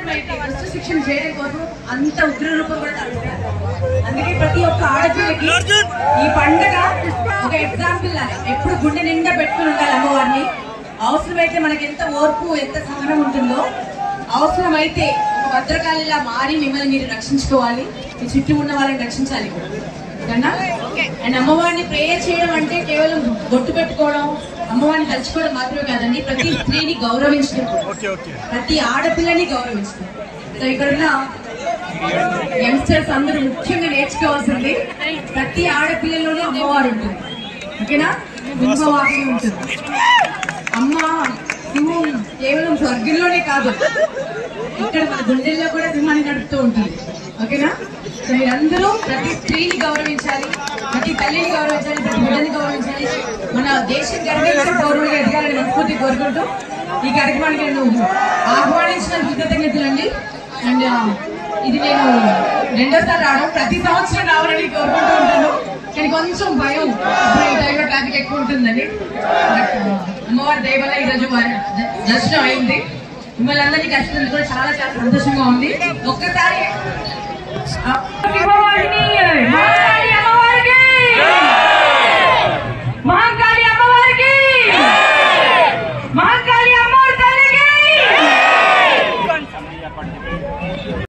అవసరమైతే దుష్ట శిక్షణ చేయడం కోసం అంత ఉగ్ర రూపం కూడా తగ్గుతారు. అందుకే ప్రతి ఒక్క ఆడపిల్లకి ఈ పండుగ ఒక ఎగ్జాంపుల్ లాగా ఎప్పుడు గుండె నిండా పెట్టుకుని ఉండాలి అమ్మవారిని. అవసరమైతే మనకి ఎంత ఓర్పు ఎంత సహనం ఉంటుందో అవసరమైతే ఒక భద్రకాళిలా మారి మిమ్మల్ని మీరు రక్షించుకోవాలి, మీ చుట్టూ ఉన్న వాళ్ళని రక్షించాలి కన్నా. అండ్ అమ్మవారిని ప్రేయర్ చేయడం అంటే కేవలం బొట్టు పెట్టుకోవడం, అమ్మవారిని తలుచుకోవడం మాత్రమే కాదండి, ప్రతి స్త్రీని గౌరవించడం, ప్రతి ఆడపిల్లని గౌరవించడం. సో ఇక్కడున్న యంగ్స్టర్స్ అందరూ ముఖ్యంగా నేర్చుకోవాల్సింది ప్రతి ఆడపిల్లలోనే అమ్మవారు ఉంటుంది. ఓకేనా? సింహవాహి ఉంటుంది. అమ్మ సింహం కేవలం స్వర్గంలోనే కాదు, ఇక్కడ మన గుండెల్లో కూడా సింహాన్ని నడుపుతూ ఉంటుంది. ఓకేనా? సో మీరందరూ ప్రతి స్త్రీని గౌరవించాలి, ప్రతి తల్లిని గౌరవించాలి, ప్రతి బిడ్డని గౌరవించాలి. మన దేశం గర్వించిన గౌరవంగా ఎదగాలని మనస్ఫూర్తి కోరుకుంటూ ఈ కార్యక్రమానికి నేను ఆహ్వానించిన కృతజ్ఞతలండి. అండ్ ఇది నేను రెండోసారి రావడం, ప్రతి సంవత్సరం రావాలని కోరుకుంటూ ఉంటాను. కానీ కొంచెం భయం, ఇప్పుడు ఈ టైంలో ట్రాఫిక్ ఎక్కువ ఉంటుందని. బట్ అమ్మవారి దయ వల్ల ఈరోజు దర్శనం అయింది. మిమ్మల్ని అందరినీ కలిసినందుకు కూడా చాలా చాలా సంతోషంగా ఉంది. ఒక్కసారి